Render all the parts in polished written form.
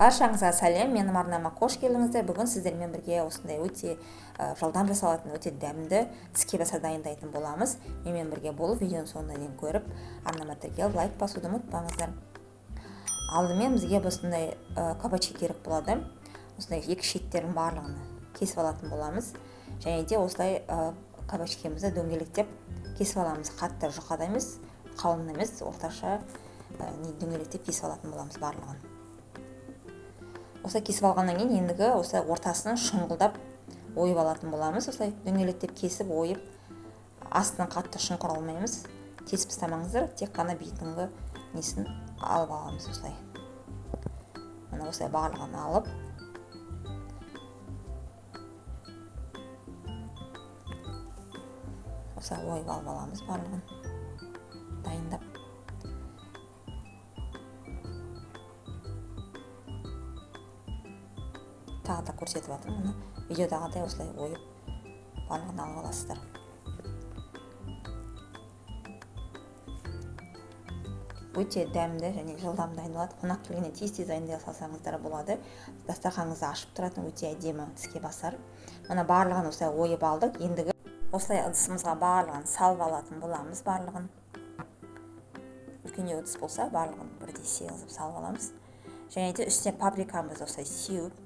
Баршаңызға сәлем, менің арнама қош келдіңіздер. Бүгін сіздермен бірге осындай өте жылдам жасалатын, өте дәмді тіске басар дайындайтын боламыз. Менімен бірге болып, видеоның соңына дейін көріп, арнама тіркеліп, лайк басуды ұмытпаңыздар. Алдымен бізге осындай кабачки керек болады. Осындай екі шеттерін барлығын кесіп алатын боламыз. Және де осылай кабачкемізді дөңгелектеп кесіп аламыз. Қатты жұқада емес, қалың емес, орташа дөңгелектеп кесіп алатын боламыз барлығын. Осылай кесіп алғаннан кейін ендігі осылай ортасын шұңғылдап ойып алатын боламыз. Осылай дөңгелектеп кесіп ойып, астынан қатты шұңқыр алмаймыз. Тесіп тастамаңыздар, тек қана бетіңгі несін алып аламыз осылай. Мына осылай барлығын алып, осылай ойып алып аламыз барлығын. Дайындап. Тағы да көрсетіп жатырмын, мұны видеодағыдай осылай ойып барлығын алып аласыздар. Өте дәмді және жылдам дайындалады. Қонақ келгенде тез-тез дайындай салсаңыздар болады. Дастарханыңызды ашып тұратын өте әдемі тіске басар. Мына барлығын осылай ойып алдық. Ендігі осылай ыдысымызға барлығын салып алатын боламыз барлығын. Үлкендеу ыдыс болса, барлығын бірдей сегізіп салып аламыз. Және де үстіне паприкамызды осылай сеуіп,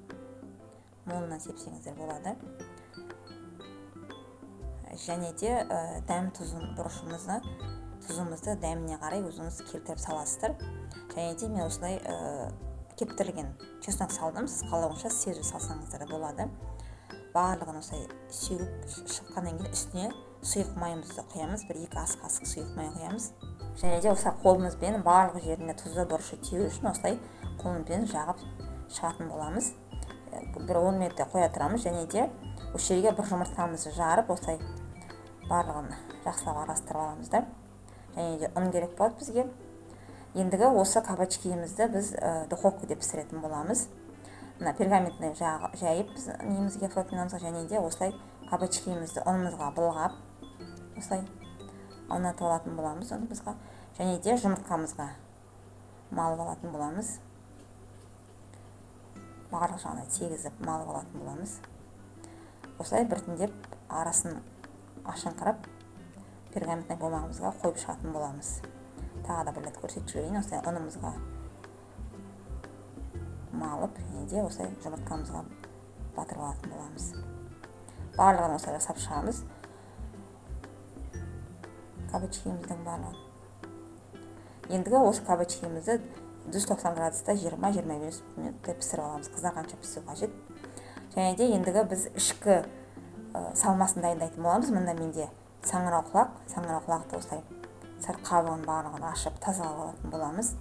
молынан сепсеңіздер болады. Және де дәм тұзымызды дәміне қарай өзіңіз келтіріп саласыздар. Және де мен осылай кептірілген чеснок салдым. Сіз қалауынша свежий салсаңыздар болады. Барлығын осылай сеуіп шыққаннан кейін үстіне сұйық майымызды құямыз. 1-2 ас қасық сұйық май құямыз. Және де осылай қолымызбен барлық жеріне тұзы бұрышы тию үшін осылай қолымызбен жағып шығатын боламыз. Бір 10 минутте қоя тұрамыз. Және де осы жерге бір жұмыртқамызды жарып, осылай барлығын жақсылап араластырып аламыз да. Және де ұн керек болады бізге. Ендігі осы кабачкиімізді біз духовкада пісіретін боламыз. Мына пергаментный жайып біз немізге фротминамызға, және де осылай кабачкиімізді ұнымызға былғап, осылай аунатып алатын боламыз ұнымызға. Және де жұмыртқамызға малып алатын боламыз. Барлық жағына тегізіп малып алатын боламыз. Осылай біртіндеп арасын ашыңқырап пергаментный бумағымызға қойып шығатын боламыз. Тағы да бір рет көрсетіп жіберейін. Осылай ұнымызға малып, және де осылай жұмыртқамызға батырып алатын боламыз. Барлығын осылай жасап шығамыз. Кабачкиіміздің барлығын. Ендігі осы кабачкиімізді 190 градуста 20-25 минутта пісіріп аламыз. Қызарғанша пісіру қажет. Және де ендігі біз ішкі салмасын дайындайтын боламыз. Мында менде саңырауқұлақты осылай сырт қабығын барлығын ашып тазалап алатын боламыз.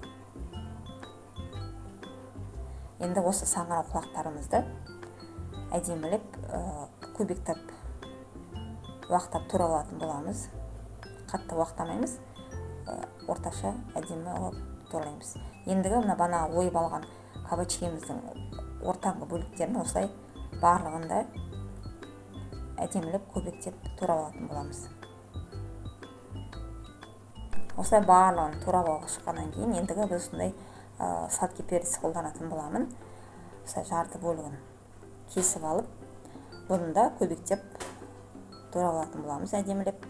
Енді осы саңырауқұлақтарымызды әдемілеп көбіктеп уақтап турап алатын боламыз. Қатты уақтамаймыз, орташа әдемі тураймыз. Ендігі мына ойып алған кабачкиіміздің ортаңғы бөліктерін осылай барлығында әдемілеп көбіктеп турап алатын боламыз. Осылай барлығын турап алып шыққаннан кейін ендігі біз осындай сладкий перец қолданатын боламын. Осылай жарты бөлігін кесіп алып, бұны да көбіктеп турап алатын боламыз әдемілеп.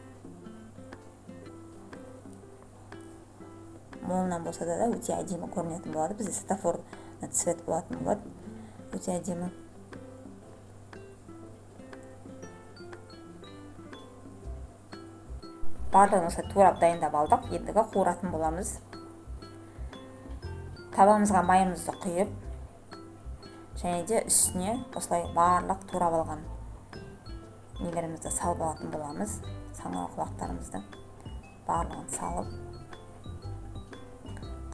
Молынан болса да өте әдемі көрінетін болады. Бізде светофорный цвет болатын болады. Өте әдемі. Барлығын осылай турап дайындап алдық. Ендігі қуыратын боламыз. Табамызға майымызды құйып, және де үстіне осылай барлық турап алған нелерімізді салып алатын боламыз. Саңырауқұлақтарымызды барлығын салып,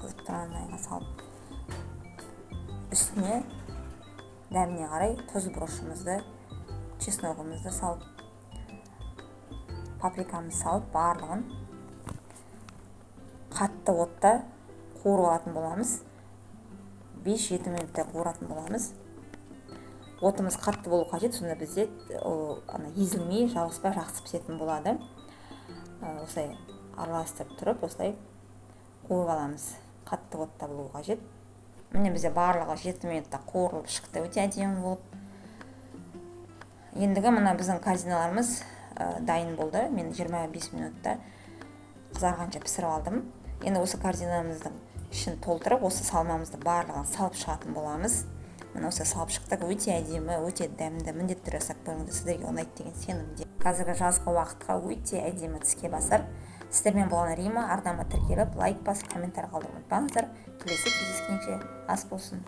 қызып тұрған майға салып, үстіне дәміне қарай тұз бұрышымызды, чесногымызды салып, паприкамызды салып, барлығын қатты отта қуырып алатын боламыз. 5-7 минутта қуыратын боламыз. Отымыз қатты болу қажет, сонда бізде езілмей, жабыспай жақсы пісетін болады. Осылай араластырып тұрып, осылай қуырып аламыз. Қатты отта болу қажет. міне бізде барлығы 7 минутта қуырылып шықты, өте әдемі болып. Ендігі мына біздің кардиналарымыз дайын болды. Мен 25 минутта қызарғанша пісіріп алдым. Енді осы кардиналарымыздың ішін толтырып, осы салмамызды барлығын салып шығатын боламыз. Міне осы салып шықтық, өте әдемі, өте дәмді. Міндетті түрде жасап көріңіздер, сіздерге ұнайды деген сенімде. Қазіргі жазғы уақытқа өте әдемі тіске басар. Сіздермен болған Рима. Арнама тіркеліп, лайк басып, комментарий қалдырып ұмытпаңыздар. Келесі кездескенше ас болсын.